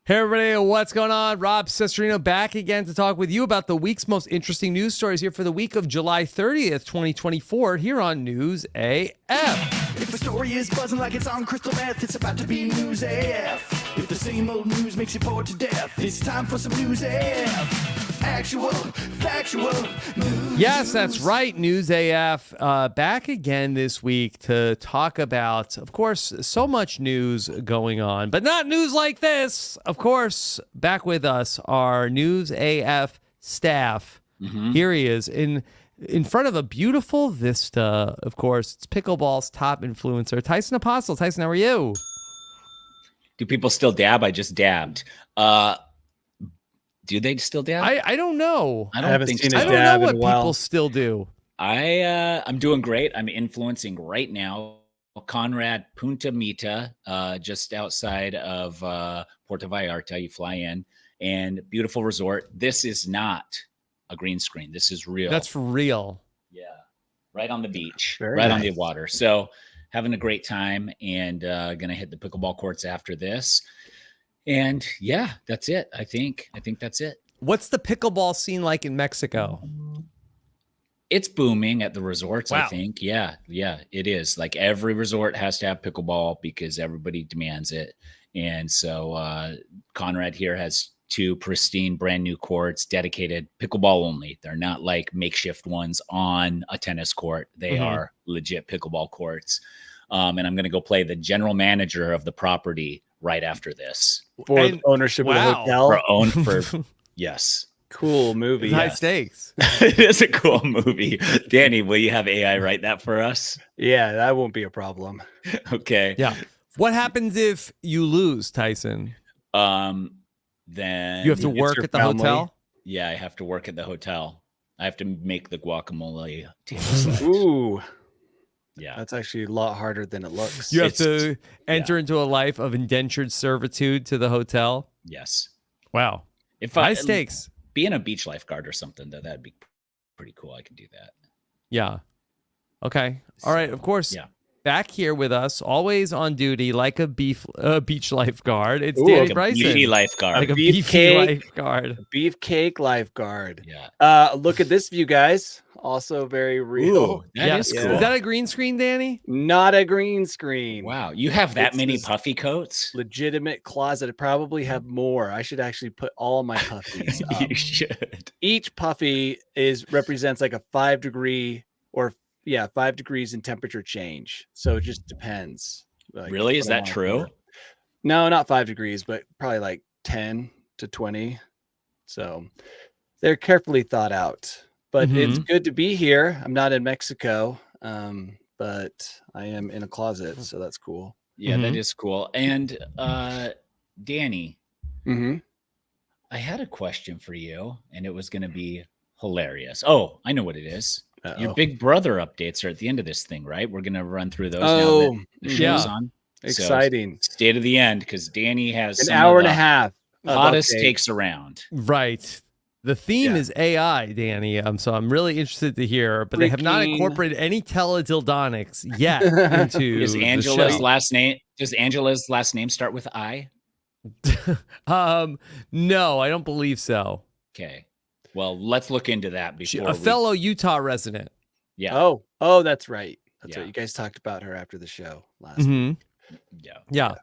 Hey everybody, what's going on? Rob Cesternino back again to talk with you about the week's most interesting news stories here for the week of July 30th, 2024, here on News AF. If the story is buzzing like it's on crystal meth, it's about to be News AF. If the same old news makes you bored to death, it's time for some News AF. Actual, factual news. Yes, that's right, News AF. Back again this week to talk about, of course, so much news going on, but not news like this. Of course, back with us, our News AF staff. Here he is in front of a beautiful vista. Of course, it's pickleball's top influencer, Tyson Apostol. Tyson, how are you? Do people still dab? I just dabbed. Do they still dab? I don't know. I don't think so. I don't know what people still do. I'm doing great. I'm influencing right now. Conrad Punta Mita, just outside of Puerto Vallarta. You fly in, and beautiful resort. This is not a green screen. This is real. That's real. Yeah, right on the beach, Very right nice. on the water. So having a great time, and gonna hit the pickleball courts after this. And yeah, that's it. I think that's it. What's the pickleball scene like in Mexico? It's booming at the resorts, Wow. I think. Yeah, it is. Like every resort has to have pickleball because everybody demands it. And so Conrad here has 2 pristine brand new courts dedicated pickleball only. They're not like makeshift ones on a tennis court. They are legit pickleball courts. And I'm going to go play the general manager of the property right after this. For And- ownership of the wow. hotel. Yes. Cool movie. High stakes. It is a cool movie. Danny, will you have AI write that for us? Yeah, that won't be a problem. Okay. Yeah. What happens if you lose, Tyson? Then You have to It's work your at the family. hotel? yeah, I have to work at the hotel. I have to make the guacamole table set. Ooh, Yeah. that's actually a lot harder than it looks. You have It's- to enter into a life of indentured servitude to the hotel? Yes. Wow. If High stakes. being a beach lifeguard or something, that'd be pretty cool. I could do that. Yeah. Okay. All right. Of course. Yeah. Back here with us, always on duty, like a beach lifeguard. It's Ooh, Danny Like a Bryson. beefy lifeguard. Like a beefy Beefcake. lifeguard. Beefcake lifeguard. yeah. Look at this view, guys. Also very real. Ooh, that is Yes. cool. Is that a green screen, Danny? Not a green screen. Wow. You have that It's many this- puffy coats? Legitimate closet. I probably have more. I should actually put all my puffies up. You should. Each puffy represents like a 5 degree or 5 degrees in temperature change. So it just depends. Like, Really? Is what I that wanna true? wear. No, not 5 degrees, but probably like 10 to 20. So they're carefully thought out. But it's good to be here. I'm not in Mexico, but I am in a closet, so that's cool. Yeah, that Mhm. is cool. And Danny, Mm-hmm. I had a question for you, and it was going to be hilarious. Oh, I know what it is. Your Big Brother updates are at the end of this thing, right? We're going to run through those now Oh, that the yeah. show's on. So, exciting. stay to the end because Danny has An some hour of and a the half. of hottest updates. takes around. Right. The theme Yeah. is AI, Danny. So I'm really interested to hear, but they have not Freaking- incorporated any teledildonics yet into Is the Angela's show. last name? Does Angela's last name start with I? No, I don't believe so. Okay. Well, let's look into that She, before a fellow Utah resident. Yeah. Oh, that's right. That's Yeah. right. You guys talked about her after the show last Mhm. week. Yeah. Yeah.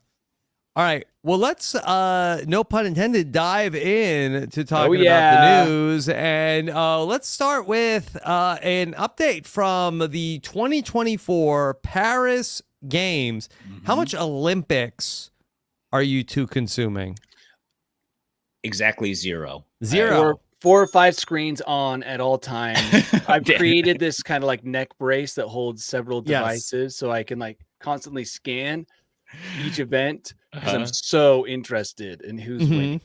All right. Well, let's, no pun intended, dive in to talking about yeah. the news. And let's start with an update from the 2024 Paris Games. How Mhm. much Olympics are you two consuming? Exactly 0. Zero. 4 or 5 screens on at all times. I've Damn. created this kind of like neck brace that holds several Yes. devices so I can like constantly scan each event because Uh-huh. I'm so interested in who's Mhm. winning.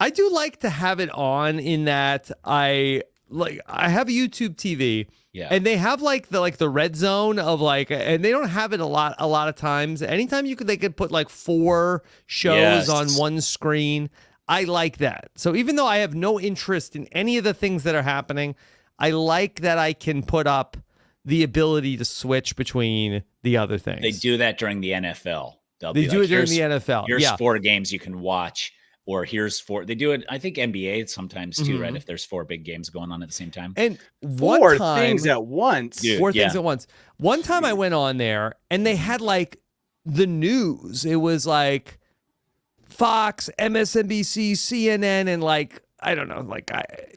I do like to have it on in that I have a YouTube TV. Yeah. And they have like the red zone of like, and they don't have it a lot of times. Anytime they could put like 4 shows Yes. on one screen. I like that. So even though I have no interest in any of the things that are happening, I like that I can put up the ability to switch between the other things. They do that during the NFL. They'll They be do like, it during "Here's- the NFL. Here's Yeah. 4 games you can watch or here's 4. They do it, I think NBA sometimes too, right? Mhm. If there's 4 big games going on at the same time. And Four one time, things at once. Dude, four yeah. things at once. One time I went on there and they had like the news. It was like Fox, MSNBC, CNN, and like, I don't know, like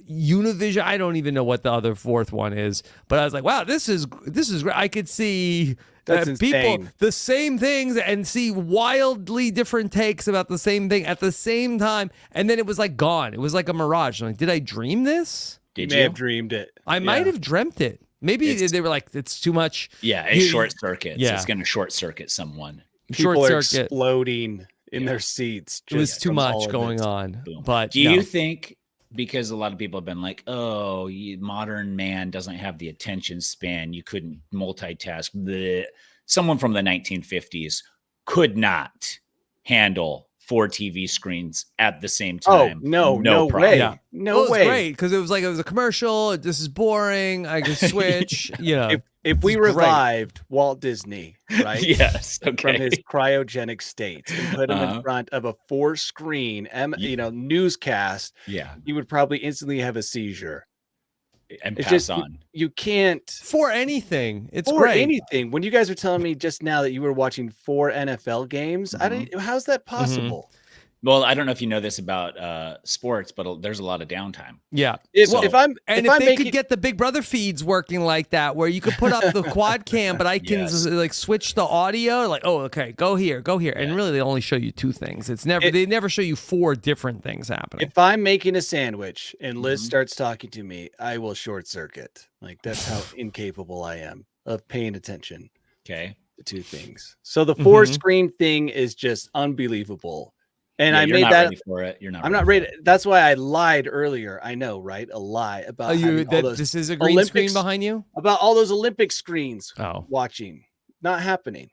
Univision. I don't even know what the other fourth one is, but I was like, wow, this is great. I could see That's people insane. the same things and see wildly different takes about the same thing at the same time, and then it was like gone. It was like a mirage. I'm like, did I dream this? You Did may you? have dreamed it. I might have dreamt it. Maybe they were like, it's too much. Yeah, it You- short circuits. yeah. It's going to short circuit someone. Short People are circuit. exploding in their seats. It was just too from all much of going it. on. Boom. But Do no. you think, because a lot of people have been like, oh, modern man doesn't have the attention span, you couldn't multitask. Someone from the 1950s could not handle 4 TV screens at the same time. Oh, no problem. way. Yeah. No Well, it was way. great because it was like it was a commercial. This is boring. I can switch. You know, If we It's great. revived Walt Disney, right? Yes. From Okay. his cryogenic state and put him Uh-huh. in front of a 4-screen, newscast, Yeah. you would probably instantly have a seizure. And It's pass just on. you can't for anything, it's for great. anything. When you guys were telling me just now that you were watching 4 NFL games, I Mm-hmm. don't. How's that possible? Well, I don't know if you know this about sports, but there's a lot of downtime. Yeah. If Well, I'm And if if I'm they making could get the Big Brother feeds working like that, where you could put up the quad cam, but I can Yes. like switch the audio, like, oh, okay, go here, and really they only show you 2 things. It's never they never show you 4 different things happening. if I'm making a sandwich and Liz Mm-hmm. starts talking to me, I will short circuit. Like that's how incapable I am of paying attention Okay. to 2 things. So the Mm-hmm. 4-screen thing is just unbelievable. And Yeah, I you're made not that. ready for it. You're not. I'm not ready. That's why I lied earlier. I know, right? A lie about having all those, this is a green screen Olympics- behind you? about all those Olympic screens Oh, watching. Not happening.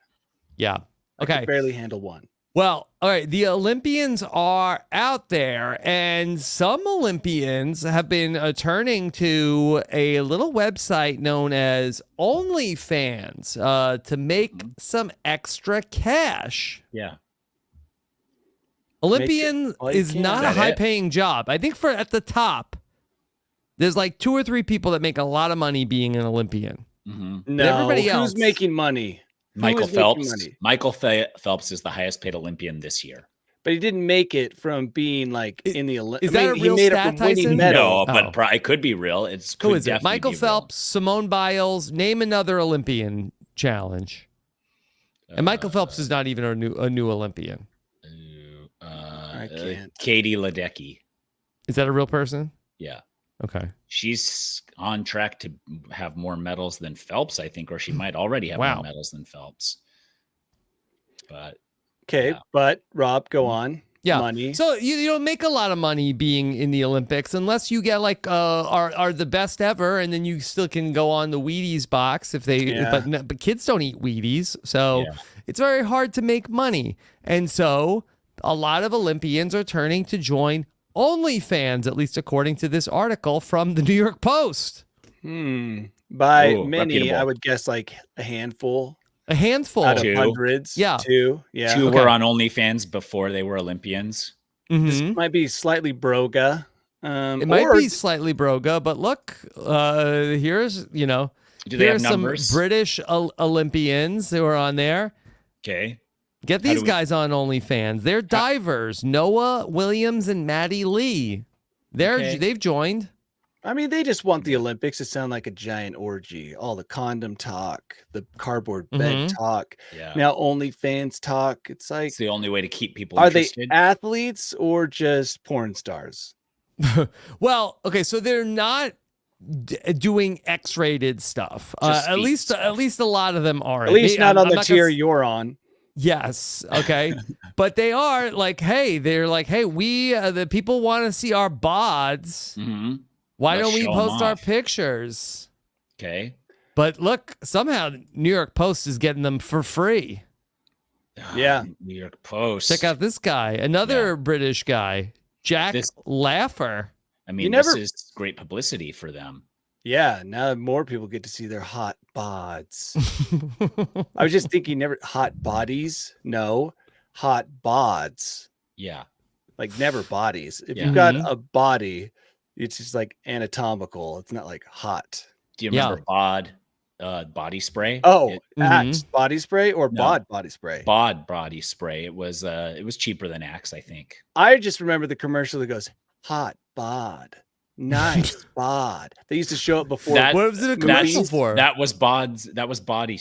yeah. I Okay. could barely handle one. Well, all right. The Olympians are out there, and some Olympians have been turning to a little website known as OnlyFans to make some extra cash. Yeah. Olympian all you is can. not Is a that it? high-paying job. I think for at the top, there's like 2 or 3 people that make a lot of money being an Olympian. Mm-hmm. No, everybody who's else- making money? Who Michael is making Phelps. money? Michael Phelps is the highest paid Olympian this year. But he didn't make it from being like in the Olympics. is that a real he made stat, it from winning Tyson? medals. No, Oh. but it could be real. It's Who could is it? definitely Michael be real. Phelps, Simone Biles. Name another Olympian challenge. And Michael Phelps is not even a new Olympian. I can't. Katie Ledecky. Is that a real person? Yeah. Okay. She's on track to have more medals than Phelps, I think, or she might already have Wow. more medals than Phelps. But Okay, Yeah. but Rob, go on. Yeah. Money. So you don't make a lot of money being in the Olympics unless you get like are the best ever, and then you still can go on the Wheaties box if they. Yeah. But kids don't eat Wheaties, so Yeah. it's very hard to make money. And so a lot of Olympians are turning to join OnlyFans, at least according to this article from the New York Post. By Ooh, many, I reputable. would guess like a handful A handful. out of 2. hundreds. Yeah. 2. Yeah. 2 Okay. were on OnlyFans before they were Olympians. This Mhm. might be slightly broga. It might or be slightly broga, but look, here's Do they have here's some numbers? British Olympians who are on there. Okay. Get How these do we- guys on OnlyFans. They're divers. Noah Williams and Maddie Lee. Okay. They've joined. I mean, they just want the Olympics to sound like a giant orgy. All the condom talk, the cardboard bed Mhm. talk. Yeah. Now OnlyFans talk. It's like, It's the only way to keep people are they interested. athletes or just porn stars? Well, okay, so they're not doing X-rated stuff. Just At feet least a lot of them are. At least not on the gonna tier you're on. Yes. Okay. But they are like, hey, we the people want to see our bods. hmm Why Let's don't we show 'em post our off. pictures? Okay. But look, somehow New York Post is getting them for free. Yeah. New York Post. Check out this guy, another British guy, Jack This- Laffer. I mean, never- this is great publicity for them. Yeah, now more people get to see their hot bods. I was just thinking, never hot bodies. No, hot bods. Yeah. like never bodies. If Yeah. you've got a body, it's just like anatomical. It's not like hot. Do you Yeah. remember bod body spray? Oh, It- Axe body spray or No. Bod body spray? bod body spray. It was cheaper than Axe, I think. I just remember the commercial that goes, hot bod, nice bod. They used to show it before. That- What was it a commercial That's- for? That was bod's. That was body.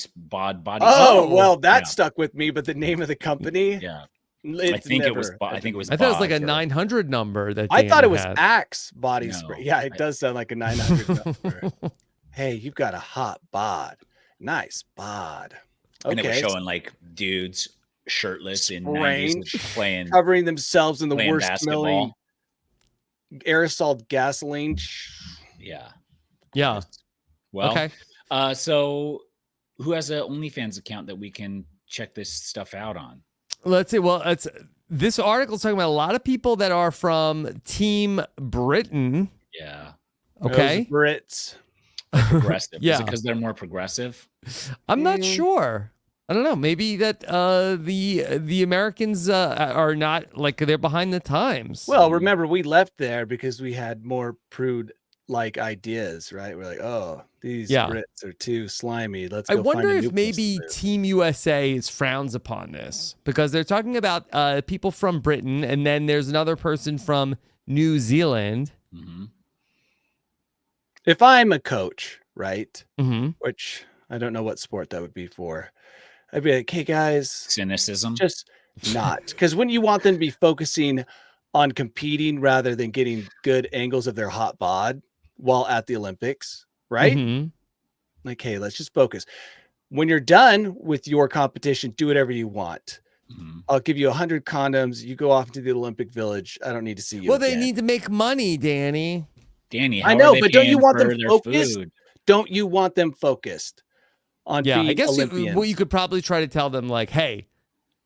Oh, well, that Yeah. stuck with me, but the name of the company, Yeah, it's I think it was. never- I think it was. I thought it was like a bod. 900 number that I thought Danny it was had. Axe body No, spray. Yeah, it does sound like a 900 number. Hey, you've got a hot bod. Nice bod. And it was Okay. showing like dudes shirtless in Spraying, 90s playing covering themselves in the playing worst smelling basketball. aerosol gasoline. Yeah. Yeah. Well, Okay. so who has an OnlyFans account that we can check this stuff out on? Let's see. Well, this article is talking about a lot of people that are from Team Britain. Yeah. Okay. Those Brits. Progressive. Is Yeah. it because they're more progressive? I'm not sure. I don't know. Maybe that the Americans are not like they're behind the times. Well, remember we left there because we had more prude like ideas, right? We're like, oh, these Yeah. Brits are too slimy. Let's I go find wonder a new if place to maybe live. Team USA is frowns upon this because they're talking about people from Britain, and then there's another person from New Zealand. Mm-hmm. If I'm a coach, right? Mm-hmm. Which I don't know what sport that would be for. I'd be like, hey guys, Cynicism. just not. Because when you want them to be focusing on competing rather than getting good angles of their hot bod while at the Olympics, right? Mhm. Like, hey, let's just focus. When you're done with your competition, do whatever you want. Mhm. I'll give you 100 condoms. You go off to the Olympic Village. I don't need to see you. Well, they again. need to make money, Danny. Danny, I how know, are they but don't you paying want them for their focused? food? Don't you want them focused on Yeah, being I guess Olympians? you could probably try to tell them like, hey,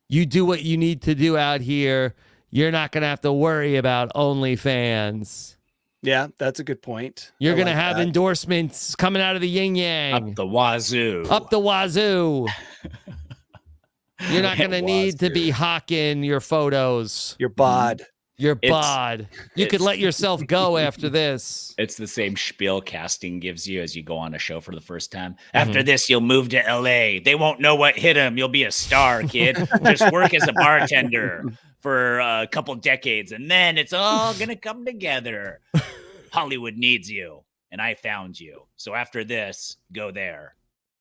you do what you need to do out here. You're not gonna have to worry about OnlyFans. Yeah, that's a good point. You're I gonna like have that. endorsements coming out of the yin yang, Up the wazoo. up the wazoo. You're not gonna need to be hawking your photos, your bod. your It's- bod. You could it's- let yourself go after this. It's the same spiel casting gives you as you go on a show for the first time. Mm-hmm. After this, you'll move to LA. They won't know what hit him. You'll be a star, kid. Just work as a bartender for a couple decades, and then it's all gonna come together. Hollywood needs you, and I found you. So after this, go there.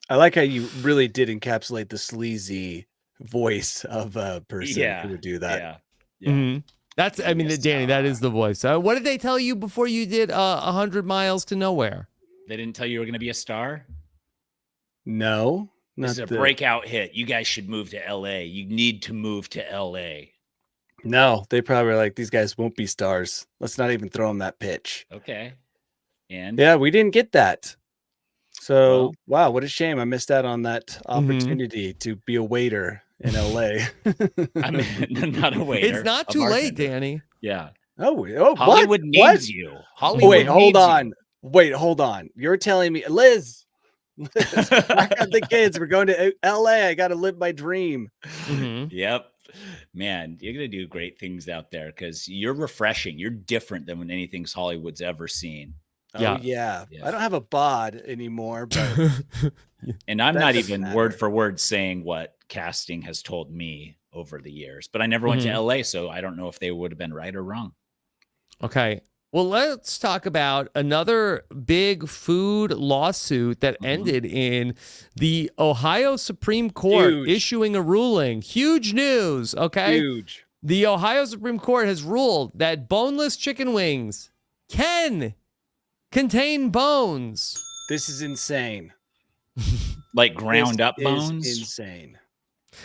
I like how you really did encapsulate the sleazy voice of a person Yeah, who would do that. Yeah. Yeah. Mhm. That's, I mean, Yes, Danny, that is the voice. What did they tell you before you did 100 miles to nowhere? They didn't tell you you were gonna be a star. No, This is not a the- breakout hit. You guys should move to LA. You need to move to LA. No, they probably were like, these guys won't be stars. Let's not even throw them that pitch. Okay. And Yeah, we didn't get that. So, Well- wow, what a shame. I missed out on that opportunity to be a waiter in LA. I mean, not a waiter. It's not a too late, bartender. Danny. Yeah. oh, Hollywood what? needs What? you. Oh, Hollywood wait, hold needs you. on. Wait, hold on. You're telling me, Liz, I got the kids. We're going to LA. I got to live my dream. Mhm. Yep. Man, you're going to do great things out there because you're refreshing. You're different than when anything's Hollywood's ever seen. Yeah. Oh, yeah. Yeah. I don't have a bod anymore, but And I'm That not doesn't even word matter. for word saying what casting has told me over the years, but I never went to Mhm. LA, so I don't know if they would have been right or wrong. Okay. Well, let's talk about another big food lawsuit that ended in the Ohio Supreme Court Huge. issuing a ruling. Huge news. Okay. huge. The Ohio Supreme Court has ruled that boneless chicken wings can contain bones. This is insane. Like ground This up is bones. insane.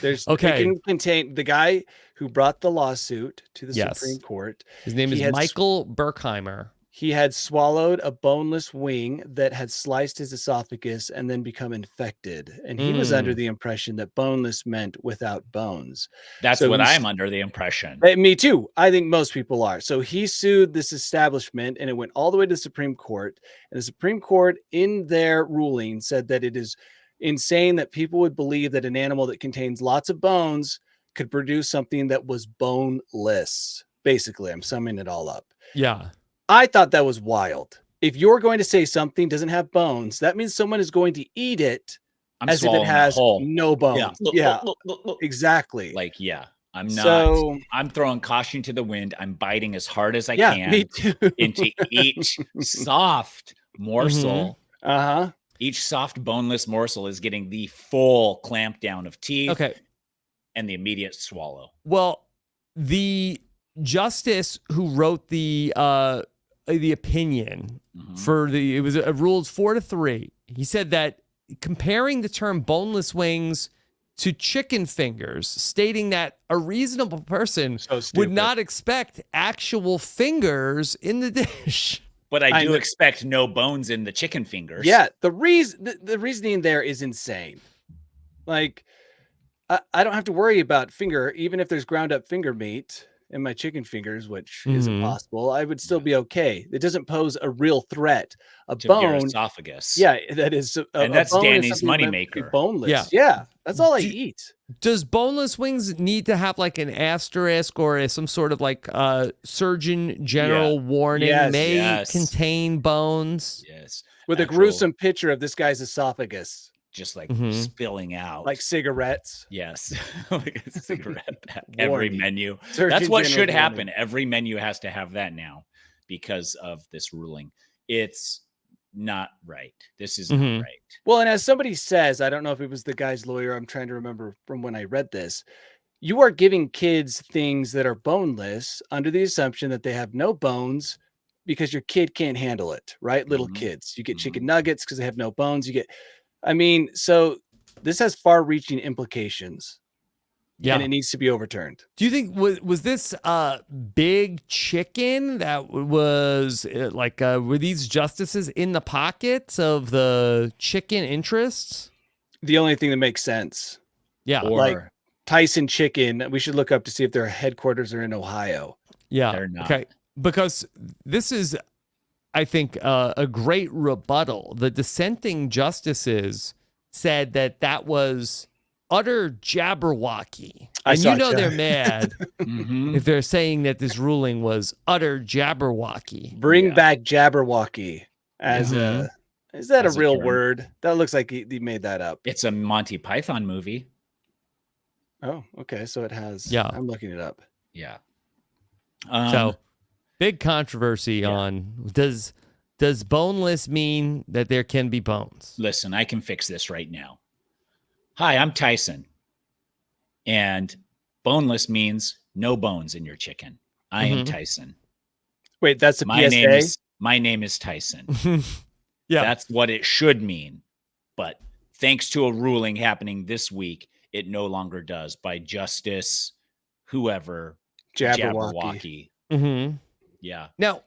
There's Okay. It can contain the guy who brought the lawsuit to the Yes. Supreme Court. His name He is had Michael Berkheimer. He had swallowed a boneless wing that had sliced his esophagus and then become infected. And he was under the impression that boneless meant without bones. That's So what he's- I'm under the impression. Me too. I think most people are. So he sued this establishment and it went all the way to the Supreme Court. And the Supreme Court, in their ruling, said that it is insane that people would believe that an animal that contains lots of bones could produce something that was boneless. basically. I'm summing it all up. Yeah. I thought that was wild. If you're going to say something doesn't have bones, that means someone is going to eat it I'm as if it swallowing a has whole. no bones. Yeah, Look. exactly. Like, yeah, I'm not. So, I'm throwing caution to the wind. I'm biting as hard as I yeah, can me too. into each soft morsel. Uh-huh. Each soft boneless morsel is getting the full clamp down of teeth. Okay. And the immediate swallow. Well, the justice who wrote the opinion for it was rules 4-3. He said that comparing the term boneless wings to chicken fingers, stating that a reasonable person would not expect actual fingers in the dish. But I do expect no bones in the chicken fingers. Yeah, the reasoning there is insane. Like, I don't have to worry about finger, even if there's ground up finger meat in my chicken fingers, which isn't possible. I would still be okay. It doesn't pose a real threat. A to bone, your esophagus. yeah, that is, and that's Danny's moneymaker. Boneless, yeah, that's all I eat. Does boneless wings need to have like an asterisk or some sort of like Surgeon General warning? May contain bones. Yes, with a gruesome picture of this guy's esophagus. Just like spilling out. Like cigarettes. Yes. Like a cigarette pack. Every menu. That's what should happen. Every menu has to have that now because of this ruling. It's not right. This is not right. Well, and as somebody says, I don't know if it was the guy's lawyer, I'm trying to remember from when I read this, you are giving kids things that are boneless under the assumption that they have no bones because your kid can't handle it, right? Little kids. You get chicken nuggets because they have no bones. You get... I mean, so this has far-reaching implications, and it needs to be overturned. Do you think was this big chicken that was like were these justices in the pockets of the chicken interests? The only thing that makes sense, or like Tyson Chicken. We should look up to see if their headquarters are in Ohio. Yeah, they're not. Okay, because this is, I think, a great rebuttal. The dissenting justices said that was utter jabberwocky. And they're mad if they're saying that this ruling was utter jabberwocky. Bring back jabberwocky as a... Is that a real word? That looks like he made that up. It's a Monty Python movie. Oh, okay. So it has... Yeah. I'm looking it up. Yeah. So... big controversy on does boneless mean that there can be bones? Listen, I can fix this right now. Hi, I'm Tyson. And boneless means no bones in your chicken. I am Tyson. Wait, that's a PSA? My name is Tyson. Yeah. That's what it should mean. But thanks to a ruling happening this week, it no longer does by Justice whoever Jabberwocky. Yeah. Now,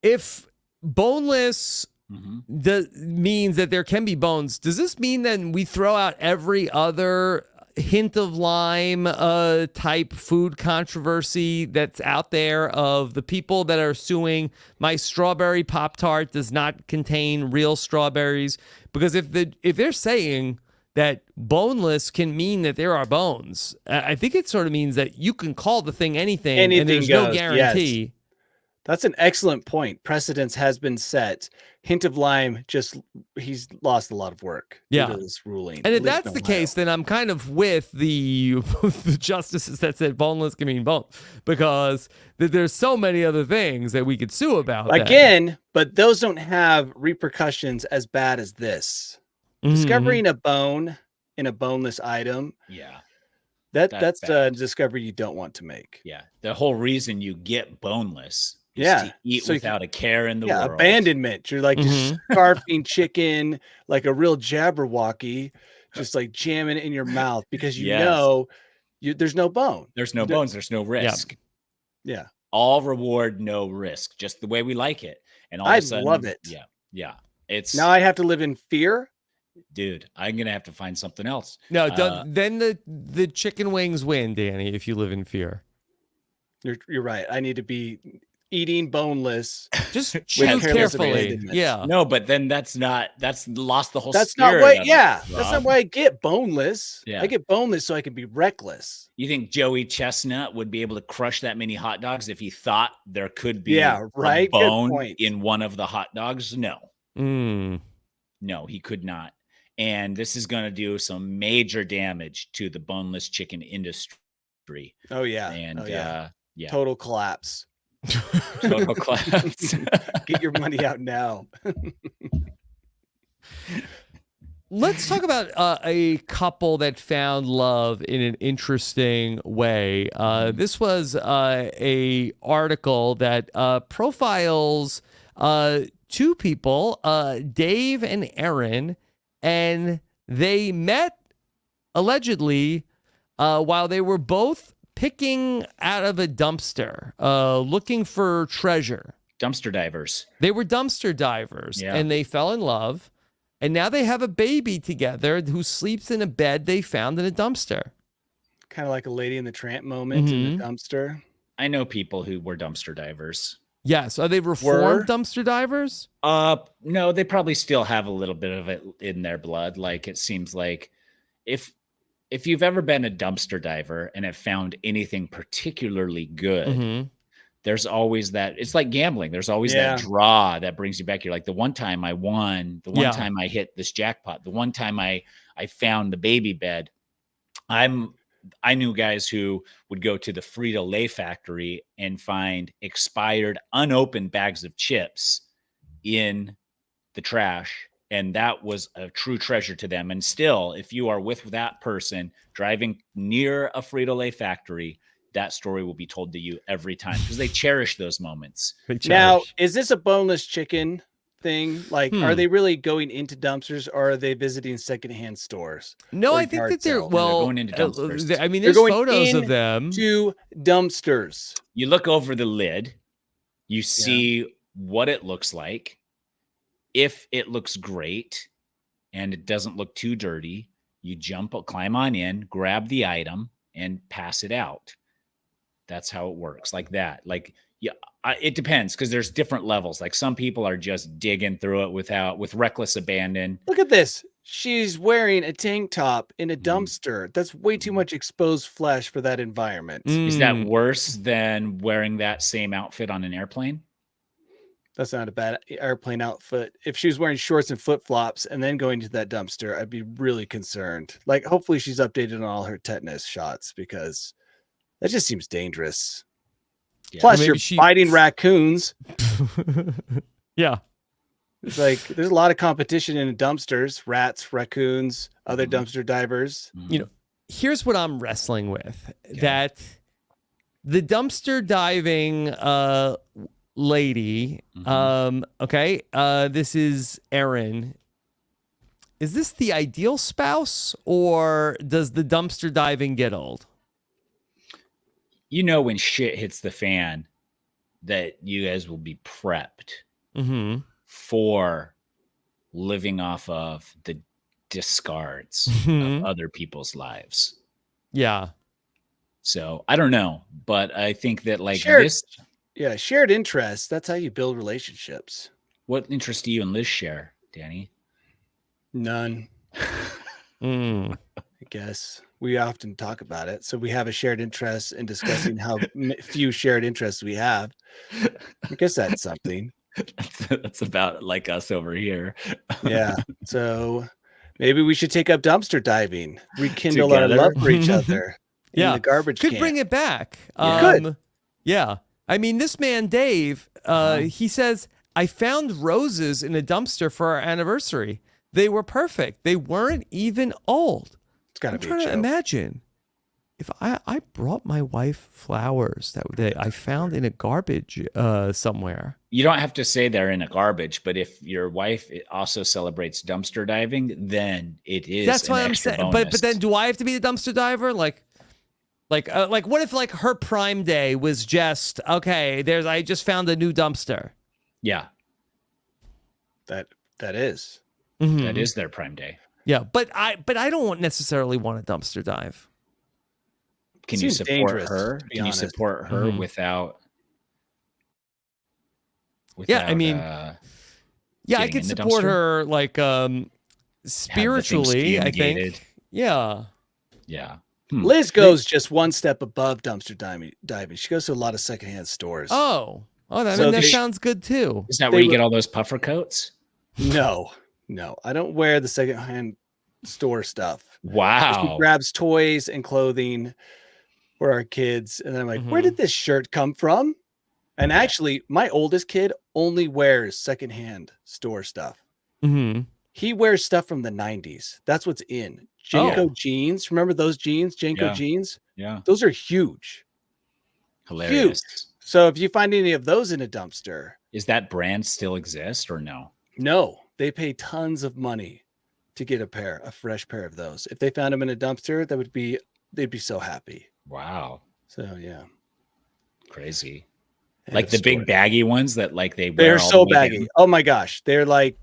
if boneless means that there can be bones, does this mean then we throw out every other hint of lime type food controversy that's out there of the people that are suing my strawberry Pop-Tart does not contain real strawberries? Because if they're saying that boneless can mean that there are bones, I think it sort of means that you can call the thing anything and there's no guarantee. Yes. That's an excellent point. Precedence has been set. Hint of lime, he's lost a lot of work due to this ruling. And if that's the case, then I'm kind of with the justices that said boneless can mean bones, because there's so many other things that we could sue about. Again, but those don't have repercussions as bad as this. Discovering a bone in a boneless item. Yeah. That's a discovery you don't want to make. Yeah. The whole reason you get boneless is to eat without a care in the world. Abandonment. You're like just scarfing chicken like a real jabberwocky, just like jamming it in your mouth because you know there's no bone. There's no bones. There's no risk. Yeah. All reward, no risk. Just the way we like it. And all of a sudden, love it. Yeah. Yeah. It's now I have to live in fear. Dude, I'm gonna have to find something else. No, then the chicken wings win, Danny. If you live in fear, you're right. I need to be eating boneless. Just with chew careless carefully. abandonment. Yeah. No, but then that's lost the whole That's not spirit why. of it, Yeah, that's not Rob. why I get boneless. Yeah. I get boneless so I can be reckless. You think Joey Chestnut would be able to crush that many hot dogs if he thought there could be Yeah, right. a Good bone point. in one of the hot dogs? No. Mm. No, he could not. And this is going to do some major damage to the boneless chicken industry. Oh yeah. And yeah. yeah, Total collapse. total collapse. Get your money out now. Let's talk about a couple that found love in an interesting way. This was a article that profiles two people, Dave and Aaron, and they met allegedly while they were both picking out of a dumpster, looking for treasure. Dumpster divers. They were dumpster divers, Yeah. and they fell in love. And now they have a baby together who sleeps in a bed they found in a dumpster. Kind of like a Lady in the Tramp moment in the dumpster. I know people who were dumpster divers. Yes. Are they reformed dumpster divers? No, they probably still have a little bit of it in their blood. Like, it seems like if you've ever been a dumpster diver and have found anything particularly good, there's always that. It's like gambling. There's always that draw that brings you back. You're like, the one time I won, the one time I hit this jackpot, the one time I found the baby bed. I knew guys who would go to the Frito-Lay factory and find expired, unopened bags of chips in the trash. And that was a true treasure to them. And still, if you are with that person driving near a Frito-Lay factory, that story will be told to you every time because they cherish those moments. Now, is this a boneless chicken thing? Like, are they really going into dumpsters, or are they visiting secondhand stores? No, I think that they're going into dumpsters. I mean, there's photos of them. To dumpsters. You look over the lid, you see what it looks like. If it looks great and it doesn't look too dirty, you climb on in, grab the item, and pass it out. That's how it works, like that. Like, yeah, it depends because there's different levels. Like, some people are just digging through it with reckless abandon. Look at this. She's wearing a tank top in a dumpster. That's way too much exposed flesh for that environment. Is that worse than wearing that same outfit on an airplane? That's not a bad airplane outfit. If she was wearing shorts and flip-flops and then going to that dumpster, I'd be really concerned. Like, hopefully she's updated on all her tetanus shots because that just seems dangerous. Yeah. Plus, you're fighting raccoons. Yeah. It's like there's a lot of competition in dumpsters, rats, raccoons, other dumpster divers. You know, here's what I'm wrestling with. Okay. That the dumpster diving lady, this is Erin. Is this the ideal spouse, or does the dumpster diving get old? You know, when shit hits the fan, that you guys will be prepped for living off of the discards of other people's lives. Yeah. So I don't know, but I think that shared interests. That's how you build relationships. What interest do you and Liz share, Danny? None. I guess we often talk about it. So we have a shared interest in discussing how few shared interests we have. I guess that's something. That's about like us over here. Yeah. So maybe we should take up dumpster diving, rekindle our love for each other. In the garbage could can. bring it back. Good. Yeah. I mean, this man, Dave, he says, I found roses in a dumpster for our anniversary. They were perfect. They weren't even old. It's got to be I'm trying to imagine if I brought my wife flowers that I found in a garbage somewhere. You don't have to say they're in a garbage, but if your wife also celebrates dumpster diving, then it is. That's what I'm saying. But then, do I have to be the dumpster diver? Like what if like her prime day was just okay? I just found a new dumpster. Yeah, that is that is their prime day. Yeah, but I don't necessarily want a dumpster dive. Can you support her? Can you support her without Yeah, I mean, I getting could in the support dumpster? her like Have the thing spiritually, I think. fumigated? Yeah. Yeah. Liz goes just one step above dumpster diving. She goes to a lot of secondhand stores. Oh, I So mean, that they- sounds good too. Is that They where you were- get all those puffer coats? No. I don't wear the secondhand store stuff. She Wow. grabs toys and clothing for our kids. And then I'm like, where Mhm. did this shirt come from? And actually, my oldest kid only wears secondhand store stuff. Mm-hmm. He wears stuff from the 90s. That's what's in. Oh. Janko jeans. Remember those jeans? Janko Yeah. jeans? Yeah. Those are huge. Hilarious. So if you find any of those in a dumpster, Is that brand still exist or no? no, they pay tons of money to get a fresh pair of those. If they found them in a dumpster, they'd be so happy. Wow. So yeah. Crazy. End Like of the story. big baggy ones that like they wear They're all so the way baggy. down? Oh my gosh. They're like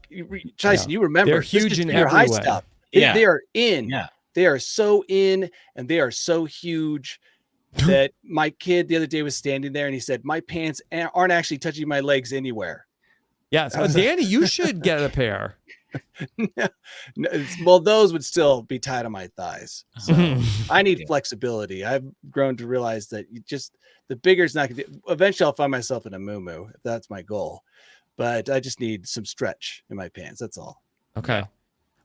Tyson, you remember They're this is huge in junior high every way. stuff. Yeah. They are in. Yeah. They are so in and they are so huge that my kid the other day was standing there and he said, my pants aren't actually touching my legs anywhere. Yeah. So, Danny, you should get a pair. Well, those would still be tied on my thighs. So I need Yeah. flexibility. I've grown to realize that the bigger is not going to eventually I'll find myself in a muumuu if that's my goal. But I just need some stretch in my pants. That's all. Okay.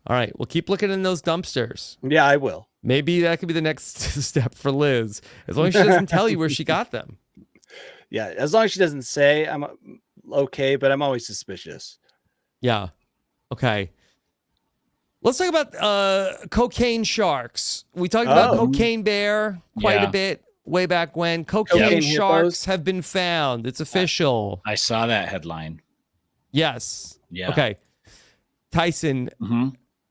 All right. Well, keep looking in those dumpsters. Yeah, I will. Maybe that could be the next step for Liz, as long as she doesn't tell you where she got them. Yeah, as long as she doesn't say, I'm okay, but I'm always suspicious. Yeah. Okay. Let's talk about cocaine sharks. We talked about cocaine bear quite Yeah. a bit way back when. Cocaine Cocaine sharks hippos. have been found. It's official. I saw that headline. Yes. Yeah. Okay. Tyson,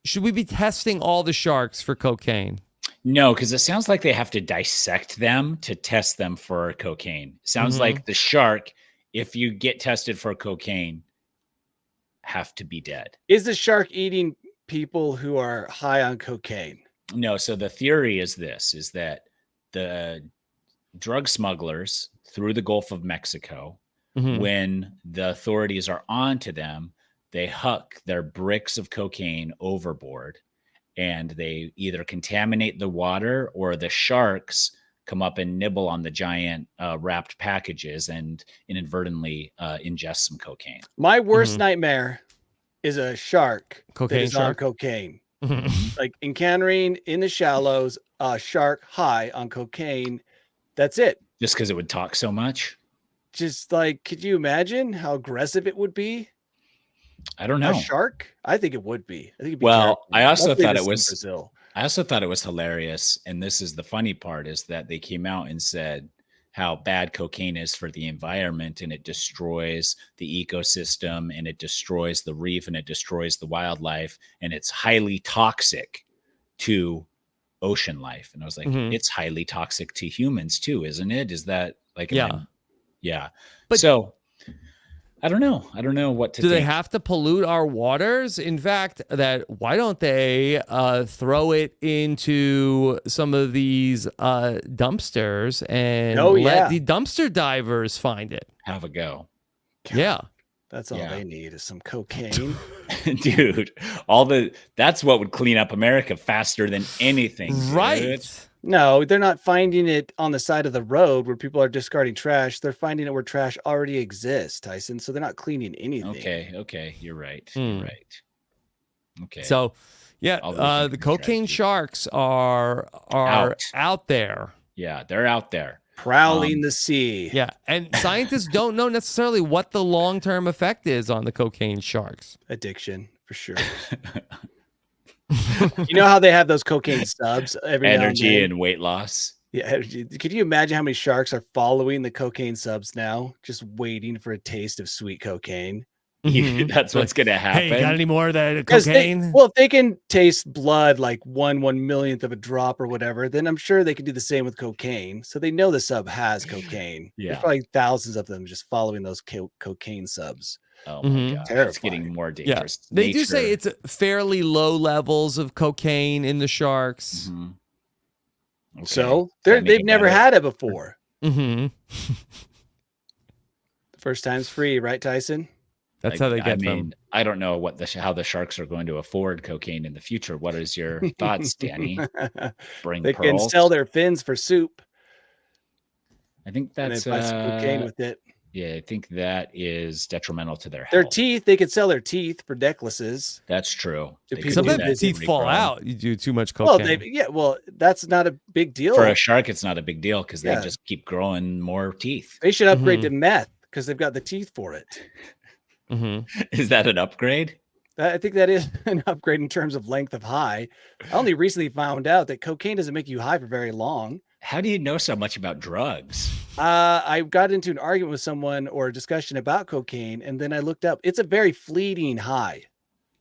should we be testing all the sharks for cocaine? No, because it sounds like they have to dissect them to test them for cocaine. Sounds like the shark, if you get tested for cocaine, have to be dead. Is the shark eating people who are high on cocaine? No, so the theory is this, is that the drug smugglers through the Gulf of Mexico, when the authorities are on to them, they huck their bricks of cocaine overboard and they either contaminate the water or the sharks come up and nibble on the giant wrapped packages and inadvertently ingest some cocaine. My worst nightmare is a shark that Cocaine is on shark? cocaine. Like encountering in the shallows a shark high on cocaine. That's it. Just because it would talk so much? Just like, could you imagine how aggressive it would be? I don't know. A shark? I think it would be. I think it'd be Well, terrible. I also Luckily thought this it is in was Brazil. I also thought it was hilarious. And this is the funny part, is that they came out and said how bad cocaine is for the environment and it destroys the ecosystem and it destroys the reef and it destroys the wildlife and it's highly toxic to ocean life. And I was like, it's highly toxic to humans too, isn't it? Is that like, yeah. But- So I don't know. I don't know what to Do think. they have to pollute our waters? In fact, why don't they throw it into some of these dumpsters and let the dumpster divers find it? Have a go. Yeah. That's all Yeah. they need is some cocaine. Dude, that's what would clean up America faster than anything. dude. Right. No, they're not finding it on the side of the road where people are discarding trash. They're finding it where trash already exists, Tyson. So they're not cleaning anything. Okay. You're right. You're right. Okay. So, yeah, I'll rethink the the cocaine strategy. sharks are out there. yeah, they're out there. Prowling the sea. Yeah, and scientists don't know necessarily what the long-term effect is on the cocaine sharks. Addiction, for sure. You know how they have those cocaine subs every now and Energy then? and weight loss. Yeah, energy. Could you imagine how many sharks are following the cocaine subs now, just waiting for a taste of sweet cocaine? That's what's going to happen. Hey, you got any more of that Because cocaine? if they can taste blood like 1/1,000,000th of a drop or whatever, then I'm sure they can do the same with cocaine. So they know the sub has cocaine. Yeah. There's probably thousands of them just following those cocaine subs. Oh my God. It's Terrifying. getting more Yeah, dangerous. they do say Nature- it's fairly low levels of cocaine in the sharks. Mhm. Okay. So Does that make they've it never better? had it before. Mm-hmm. First time's free, right, Tyson? That's how they get them. I don't know how the Sharks are going to afford cocaine in the future. What is your thoughts, Danny? Bring They pearls? can sell their fins for soup. I think And that's then buy some cocaine with it. Yeah, I think that is detrimental to their Their health. teeth, they could sell their teeth for necklaces. That's true. Sometimes teeth fall out. You do too much cocaine. Well, that's not a big deal. For a shark, it's not a big deal because they just keep growing more teeth. They should upgrade to meth because they've got the teeth for it. Is that an upgrade? I think that is an upgrade in terms of length of high. I only recently found out that cocaine doesn't make you high for very long. How do you know so much about drugs? I got into an argument with someone or a discussion about cocaine, and then I looked up. It's a very fleeting high.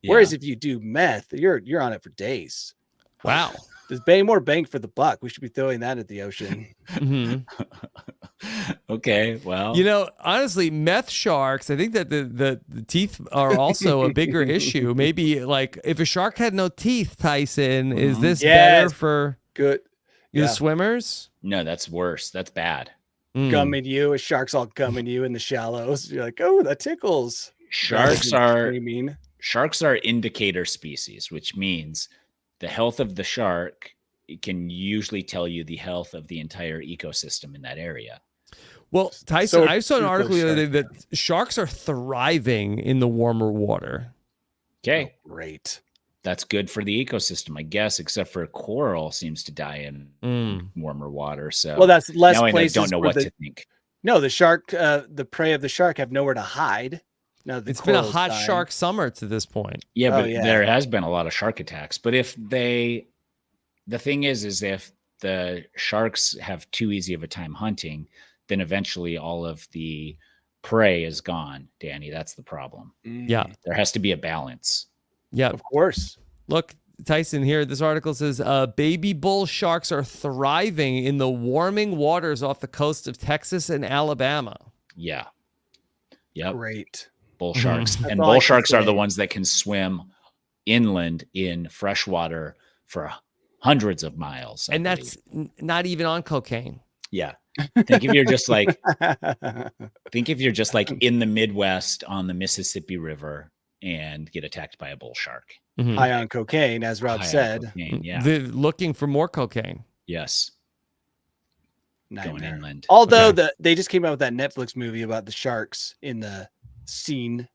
Yeah. Whereas if you do meth, you're on it for days. Wow. There's more bang for the buck. We should be throwing that at the ocean. Okay, well. Honestly, meth sharks, I think that the teeth are also a bigger issue. Maybe like if a shark had no teeth, Tyson, is this better for the swimmers? No, that's worse. That's bad. Gumming you, a shark's all gumming you in the shallows. You're like, oh, that tickles. Sharks are indicator species, which means the health of the shark can usually tell you the health of the entire ecosystem in that area. Well, Tyson, I saw an article the other day that sharks are thriving in the warmer water. Okay. Oh, great. That's good for the ecosystem, I guess, except for coral seems to die in warmer water. So that's less now places. I don't know what to think. No, the shark, the prey of the shark have nowhere to hide. No, it's been a hot shark summer to this point. Yeah, but there has been a lot of shark attacks. But the thing is if the sharks have too easy of a time hunting, then eventually all of the prey is gone, Danny. That's the problem. Yeah. There has to be a balance. Yeah. Of course. Look, Tyson, here, this article says baby bull sharks are thriving in the warming waters off the coast of Texas and Alabama. Yeah. Yep. Great. Bull sharks. And bull sharks are the ones that can swim inland in fresh water for hundreds of miles. And that's not even on cocaine. Yeah. Think if you're just like in the Midwest on the Mississippi River and get attacked by a bull shark. High on cocaine, as Rob said. Cocaine, yeah. They're looking for more cocaine. Yes. Nightmare. Going inland. Although they just came out with that Netflix movie about the sharks in the Sign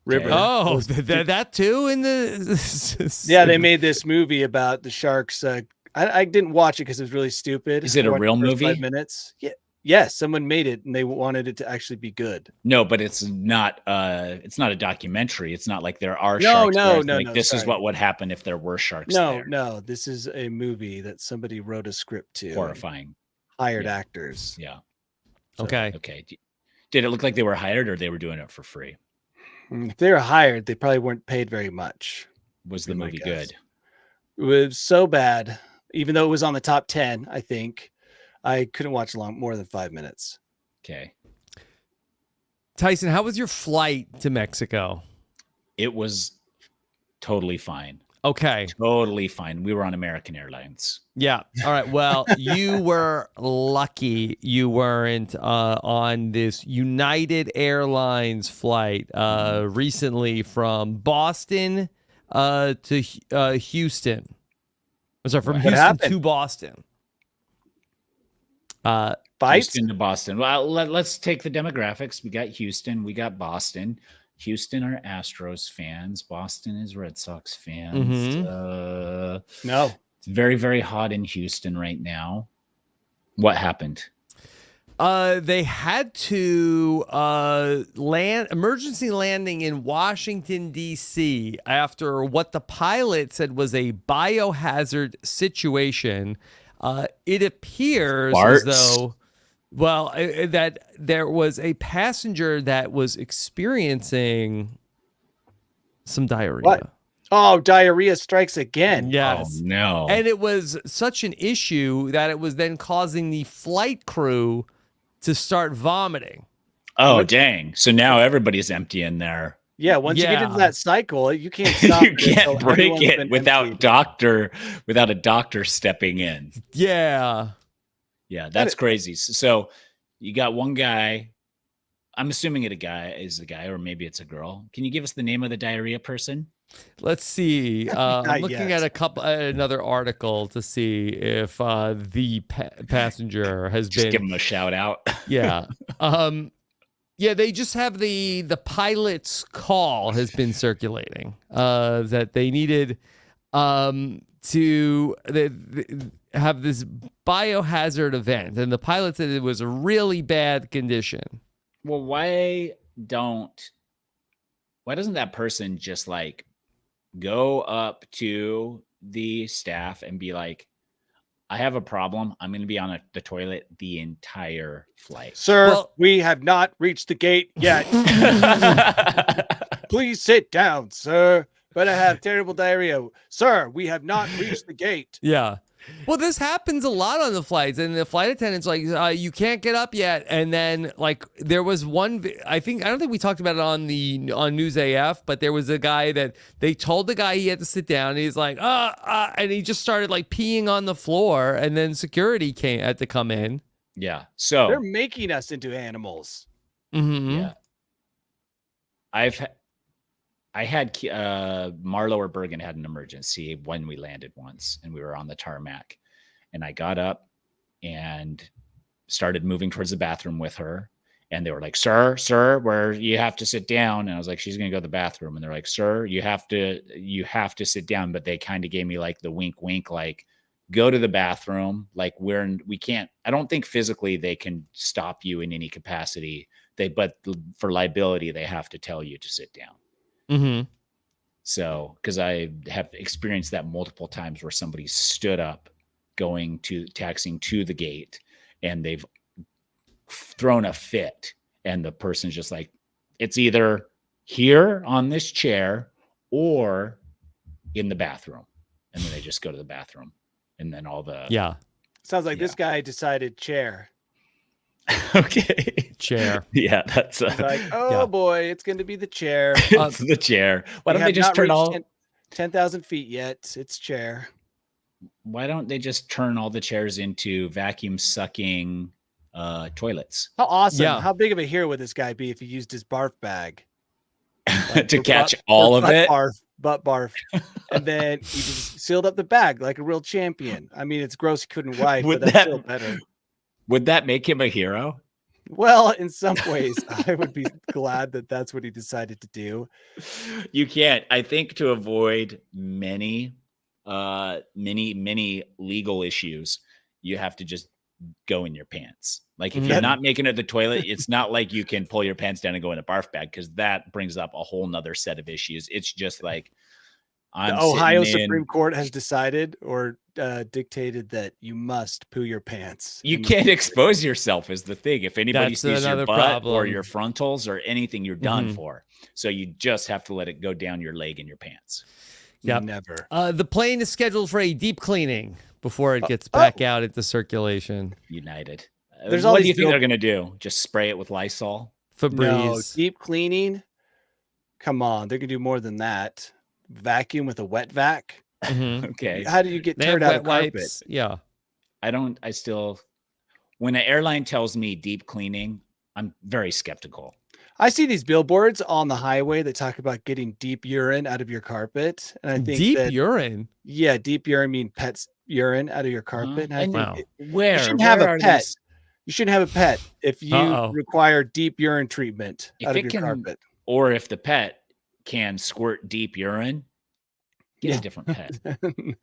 River. Oh, that too in the yeah, they made this movie about the sharks. I didn't watch it because it was really stupid. Is it a real movie? 5 minutes. Yeah. Yes, someone made it and they wanted it to actually be good. No, but it's not a documentary. It's not like there are sharks. No. This is what would happen if there were sharks there. No. This is a movie that somebody wrote a script to. Horrifying. Hired actors. Yeah. So, okay. Did it look like they were hired or they were doing it for free? If they were hired, they probably weren't paid very much. Was the movie good? It was so bad. Even though it was on the top 10, I think. I couldn't watch more than 5 minutes. Okay. Tyson, how was your flight to Mexico? It was totally fine. Okay. Totally fine. We were on American Airlines. Yeah. All right. Well, you were lucky you weren't on this United Airlines flight recently from Boston to Houston. I'm sorry, from Houston to Boston. Houston to Boston. Well, let's take the demographics. We got Houston. We got Boston. Houston are Astros fans. Boston is Red Sox fans. No. It's very, very hot in Houston right now. What happened? They had to emergency landing in Washington, D.C. after what the pilot said was a biohazard situation. It appears as though, that there was a passenger that was experiencing some diarrhea. What? Oh, diarrhea strikes again. Yes. Oh, no. And it was such an issue that it was then causing the flight crew to start vomiting. Oh, dang. So now everybody's empty in there. Yeah, once you get into that cycle, you can't stop. You can't break it without a doctor stepping in. Yeah. Yeah, that's crazy. So You got one guy. I'm assuming it is a guy, or maybe it's a girl. Can you give us the name of the diarrhea person? Let's see. I'm Not looking yet. at another article to see if the passenger has Just been. give him a shout out. Yeah. Yeah, they just have the pilot's call has been circulating that they needed to have this biohazard event, and the pilot said it was a really bad condition. Well, why doesn't that person just like go up to the staff and be like, I have a problem. I'm going to be on the toilet the entire flight. Sir, Well- we have not reached the gate yet. Please sit down, sir. But I have terrible diarrhea. Sir, we have not reached the gate. Yeah. Well, this happens a lot on the flights, and the flight attendant's like, "You can't get up yet." And then, like, there was one. I don't think we talked about it on News AF, but there was a guy that they told the guy he had to sit down. And he's like, and he just started like peeing on the floor, and then security had to come in. Yeah. So They're making us into animals. Mm-hmm. yeah, I had Marlo or Bergen had an emergency when we landed once, and we were on the tarmac, and I got up and started moving towards the bathroom with her, and they were like, sir, where you have to sit down. And I was like, she's going to go to the bathroom. And they're like, sir, you have to sit down. But they kind of gave me like the wink, like, go to the bathroom. Like we can't, I don't think physically they can stop you in any capacity. But for liability, they have to tell you to sit down. Mm-hmm. So, because I have experienced that multiple times where somebody stood up taxiing to the gate, and they've thrown a fit, and the person's just like, it's either here on this chair or in the bathroom. And then they just go to the bathroom, and then Yeah. Sounds like this guy decided chair. Okay. Chair. Yeah, that's He's like, oh Yeah. boy, it's going to be the chair. it's the chair. Why We don't they have just not turn reached all 10,000 feet yet? It's chair. Why don't they just turn all the chairs into vacuum sucking toilets How awesome. Yeah. How big of a hero would this guy be if he used his barf bag? to For catch butt- all for of it? butt barf. And then he just sealed up the bag like a real champion. I mean, it's gross he couldn't wipe, Would but that's that- still better. Would that make him a hero? Well, in some ways, I would be glad that that's what he decided to do. You can't. I think to avoid many legal issues, you have to just go in your pants. Like if you're not making it the toilet, it's not like you can pull your pants down and go in a barf bag, because that brings up a whole nother set of issues. It's just like The Ohio Supreme Court has decided or dictated that you must poo your pants. You can't expose yourself is the thing. If anybody That's sees your another butt or problem. your frontals or anything, you're done Mhm. for. So you just have to let it go down your leg in your pants. Yep. Never. The plane is scheduled for a deep cleaning before it gets back out into circulation. United. There's all what do these you think they're going to do? Just spray it with Lysol? No, Febreze. deep cleaning. Come on, they can do more than that. Vacuum with a wet vac. Mhm. Okay. How do you get They have turd out wet of carpet? wipes. Yeah. When an airline tells me deep cleaning, I'm very skeptical. I see these billboards on the highway that talk about getting deep urine out of your carpet, and I think Deep that, urine. yeah, deep urine mean pets urine out of your carpet. And I And think Wow. Where? you shouldn't have Where a are pet. these- You shouldn't have a pet if you Uh-oh. require deep urine treatment If out it of your can- carpet. Or if the pet can squirt deep urine, get Yeah. a different pet.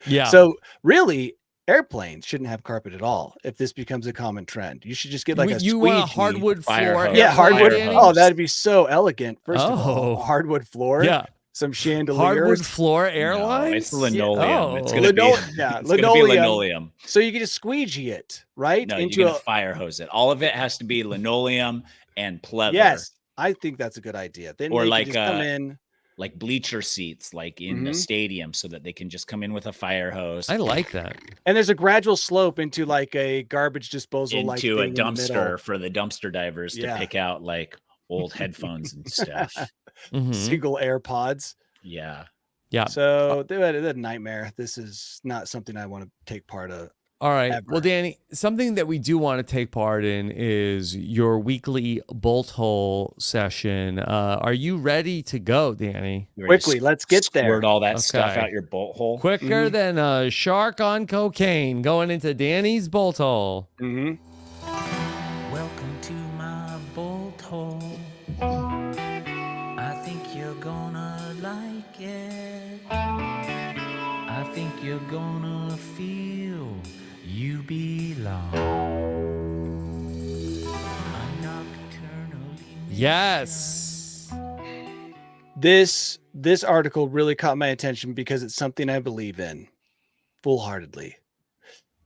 Yeah. So really, airplanes shouldn't have carpet at all. If this becomes a common trend, you should just get like a you want a squeegee. hardwood fire floor. hose. Yeah, airplane, hardwood. Danny? Oh, that'd be so elegant. First of all, Oh. a hardwood floor. Yeah. Some chandeliers. Hardwood floor No, airlines. it's linoleum. Oh. It's going to be, Yeah, it's gonna be linoleum. So you can just squeegee it right No, into you're going to fire hose it. All of it has to be linoleum and pleather. Yes, I think that's a good idea. Then Or they like, can just come in. Like bleacher seats, like in the Mhm. stadium, so that they can just come in with a fire hose I like that. And there's a gradual slope into like a garbage disposal, like into a thing in the middle. dumpster for the dumpster divers Yeah. to pick out like old headphones and stuff. Mhm. Single AirPods. Yeah. Yeah. So they had a nightmare. This is not something I want to take part of. All right. Ever. Well, Danny, something that we do want to take part in is your weekly bolt hole session. Are you ready to go, Danny? You ready to Quickly, let's get there. Squirt all that stuff Okay. out your bolt hole. Quicker than a shark on cocaine going into Danny's bolt hole. Mm-hmm. Welcome to my bolt hole. I think you're gonna like it. I think you're gonna feel you belong. I'm nocturnally. Yes. This article really caught my attention because it's something I believe in full-heartedly.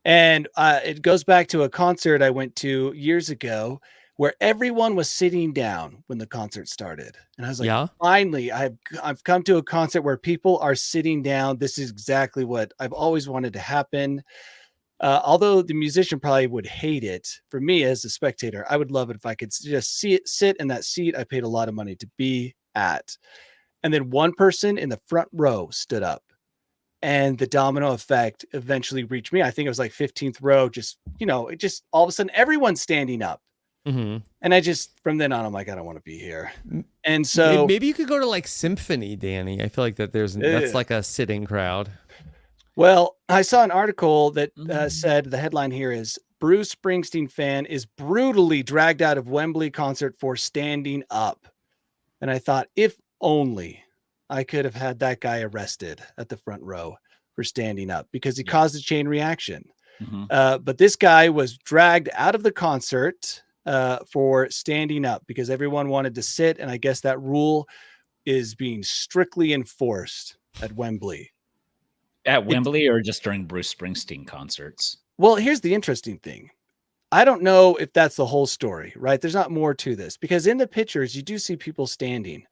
And it goes back to a concert I went to years ago where everyone was sitting down when the concert started. And I was like, Yeah. finally, I've come to a concert where people are sitting down. This is exactly what I've always wanted to happen. Although the musician probably would hate it, for me as a spectator, I would love it if I could just sit in that seat I paid a lot of money to be at. And then one person in the front row stood up. And the domino effect eventually reached me. I think it was like 15th row. Just, it just all of a sudden everyone's standing up. Mm-hmm. And I just, from then on, I'm like, I don't want to be here. And so Maybe you could go to like symphony, Danny. I feel like that's like a sitting crowd. well, I saw an article that said the headline here is Bruce Springsteen fan is brutally dragged out of Wembley concert for standing up. And I thought, if only I could have had that guy arrested at the front row for standing up because he caused a chain reaction. Mm-hmm. But this guy was dragged out of the concert for standing up because everyone wanted to sit. And I guess that rule is being strictly enforced at Wembley. At Wembley or just during Bruce Springsteen concerts? Well, here's the interesting thing. I don't know if that's the whole story, right? There's not more to this because in the pictures, you do see people standing.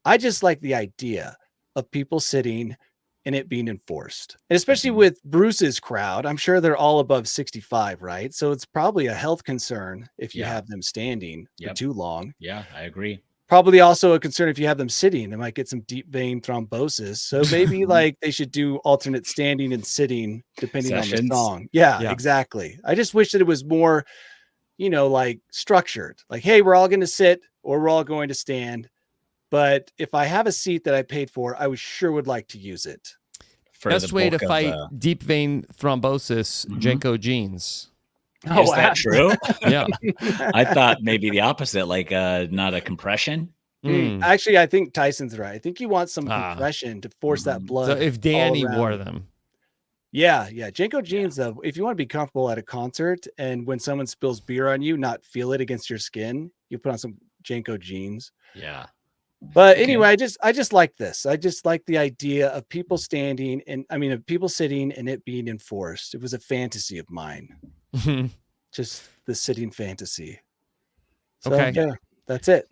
I just like the idea of people sitting and it being enforced, and especially with Bruce's crowd. I'm sure they're all above 65, right? So it's probably a health concern if you have them standing for too long. Yeah, I agree. Probably also a concern if you have them sitting, they might get some deep vein thrombosis. So maybe like they should do alternate standing and sitting depending on the song. Yeah, exactly. I just wish that it was more, like structured, like, hey, we're all going to sit or we're all going to stand. But if I have a seat that I paid for, I would like to use it. Best way to fight deep vein thrombosis, Jenko jeans. Is that true? Yeah. I thought maybe the opposite, like not a compression. Actually, I think Tyson's right. I think you want some compression to force that blood. So if Danny wore them. Yeah. Jenko jeans, though, if you want to be comfortable at a concert and when someone spills beer on you, not feel it against your skin, you put on some Jenko jeans. Yeah. But anyway, I just like this. I just like the idea of people standing of people sitting and it being enforced. It was a fantasy of mine. Just the sitting fantasy. So, yeah, that's it.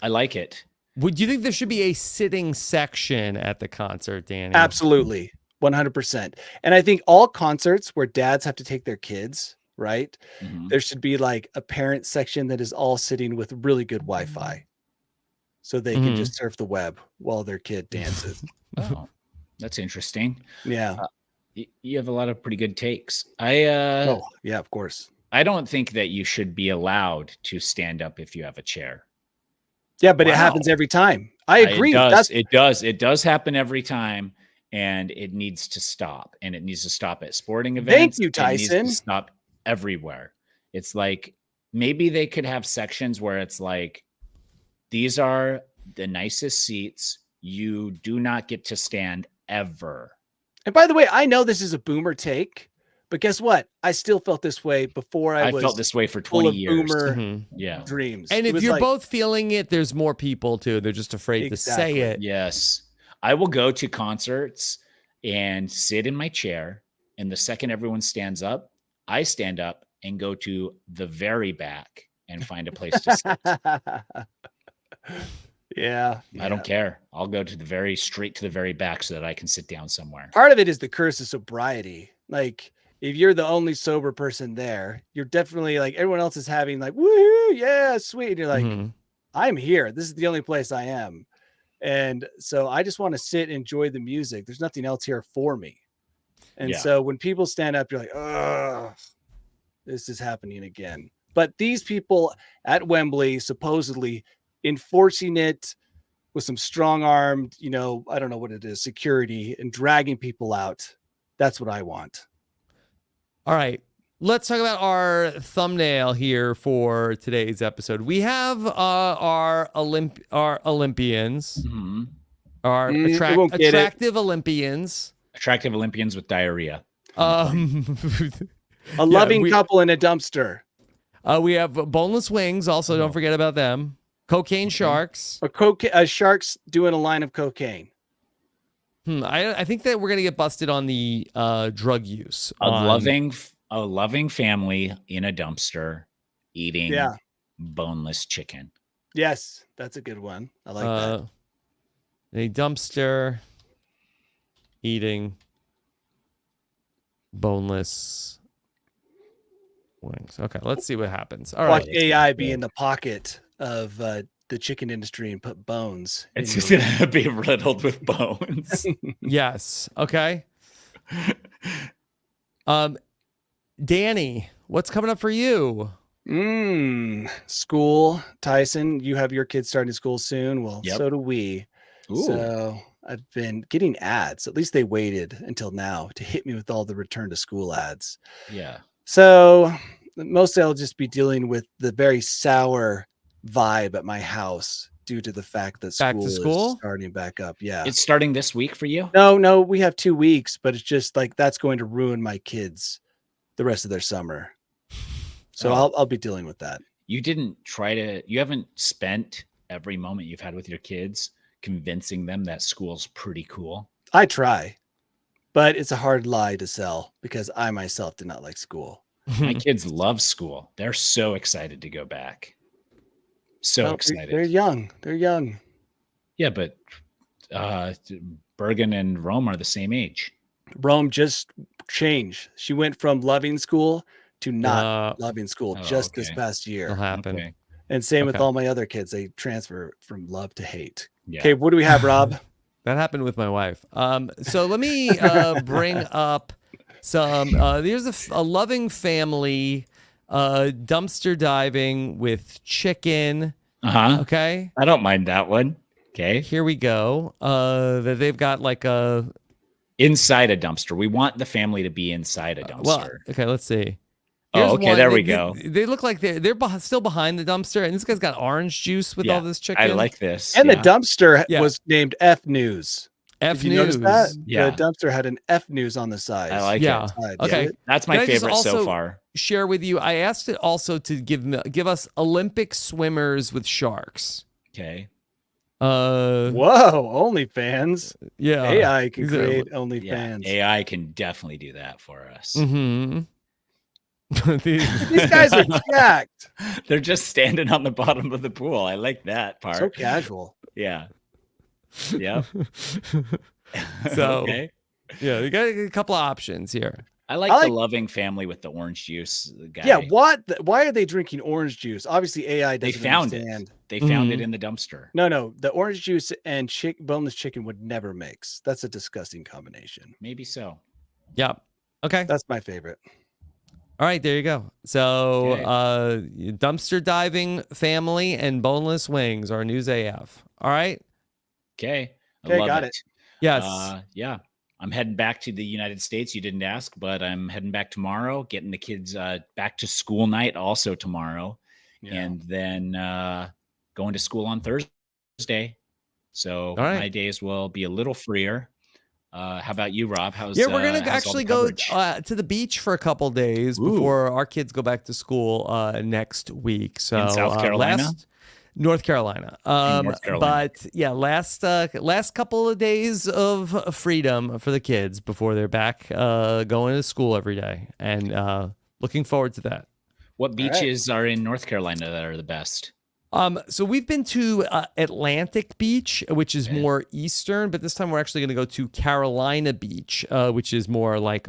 I like it. Would you think there should be a sitting section at the concert, Danny? Absolutely. 100%. And I think all concerts where dads have to take their kids, right? There should be like a parent section that is all sitting with really good Wi-Fi. So they can just surf the web while their kid dances. Oh, that's interesting. Yeah. You have a lot of pretty good takes. Yeah, of course. I don't think that you should be allowed to stand up if you have a chair. Yeah, but it happens every time. I agree. It does happen every time, and it needs to stop. And it needs to stop at sporting events. Thank you, Tyson. It needs to stop everywhere. It's like maybe they could have sections where it's like, these are the nicest seats. You do not get to stand ever. And by the way, I know this is a boomer take, but guess what? I still felt this way before I felt this way for 20 years. Boomer dreams. And if you're both feeling it, there's more people too. They're just afraid to say it. Yes. I will go to concerts and sit in my chair. And the second everyone stands up, I stand up and go to the very back and find a place to sit. Yeah. I don't care. I'll go to straight to the very back so that I can sit down somewhere. Part of it is the curse of sobriety. Like if you're the only sober person there, you're definitely like everyone else is having like, woohoo, yeah, sweet. And you're like, I'm here. This is the only place I am. And so I just want to sit and enjoy the music. There's nothing else here for me. And Yeah. so when people stand up, you're like, oh, this is happening again. But these people at Wembley supposedly enforcing it with some strong-armed, I don't know what it is, security, and dragging people out. That's what I want. All right. Let's talk about our thumbnail here for today's episode. We have our Olympians, Mhm. our It won't get it. attractive Olympians. Attractive Olympians with diarrhea. A loving couple in a dumpster. We have Boneless Wings. Also, don't forget about them. Cocaine sharks. A sharks doing a line of cocaine. I think that we're gonna get busted on the drug use. A loving family in a dumpster eating boneless chicken. Yes, that's a good one. I like that. A dumpster eating boneless wings. Okay, let's see what happens. All right. Watch AI be in the pocket of the chicken industry and put bones. It's just gonna be riddled with bones. Yes. Okay. Danny, what's coming up for you? School. Tyson, you have your kids starting school soon. Well, Yep. so do we. Ooh. So I've been getting ads. At least they waited until now to hit me with all the return to school ads. Yeah. So mostly I'll just be dealing with the very sour vibe at my house due to the fact that Back to is school? starting back up. Yeah. It's starting this week for you? No, we have 2 weeks, but it's just like that's going to ruin my kids the rest of their summer. So I'll be dealing with that. You haven't spent every moment you've had with your kids convincing them that school's pretty cool. I try, but it's a hard lie to sell because I myself did not like school. My kids love school. They're so excited to go back. So excited. They're young. They're young. Yeah, but Bergen and Rome are the same age. Rome just changed. She went from loving school to not loving school this past year. It'll happen. Okay. And same with all my other kids. They transfer from love to hate. Yeah. Okay, what do we have, Rob? That happened with my wife. So let me bring up some. There's a loving family dumpster diving with chicken. Okay. I don't mind that one. Okay. Here we go. They've got like a inside a dumpster. We want the family to be inside a dumpster. Well, okay. Let's see. Here's okay. There we go. They look like they're still behind the dumpster, and this guy's got orange juice with all this chicken. I like this. And the dumpster was named F News. F Did you News. notice that? Yeah. The dumpster had an F News on the side. I like it. Okay. That's my favorite so far. Share with you. I asked it also to give us Olympic swimmers with sharks. Okay. Whoa, OnlyFans. Yeah. AI can create OnlyFans. Yeah, AI can definitely do that for us. Mm-hmm. These guys are jacked. They're just standing on the bottom of the pool. I like that part. So casual. Yeah. Yeah. So, okay. Yeah, you got a couple of options here. I like the loving family with the orange juice guy. Yeah, why are they drinking orange juice? Obviously, AI doesn't understand. They found it in the dumpster. No, the orange juice and boneless chicken would never mix. That's a disgusting combination. Maybe so. Yeah. Okay. That's my favorite. All right, there you go. So, dumpster diving family and boneless wings are News AF. All right. Okay. Okay, got it. Yes. Yeah. I'm heading back to the United States. You didn't ask, but I'm heading back tomorrow, getting the kids back to school night also tomorrow. Yeah. And then going to school on Thursday. So my days will be a little freer. How about you, Rob? We're going to actually go to the beach for a couple days before our kids go back to school next week. So in South Carolina? North Carolina. But yeah, last couple of days of freedom for the kids before they're back going to school every day, and looking forward to that. What beaches are in North Carolina that are the best? So we've been to Atlantic Beach, which is more eastern, but this time we're actually going to go to Carolina Beach, which is more like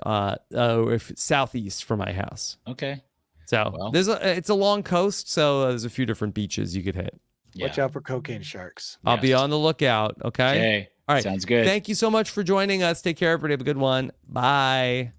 southeast from my house. Okay. So it's a long coast, so there's a few different beaches you could hit. Watch out for cocaine sharks. I'll be on the lookout. Okay. All right. Sounds good. Thank you so much for joining us. Take care, everybody. Have a good one. Bye.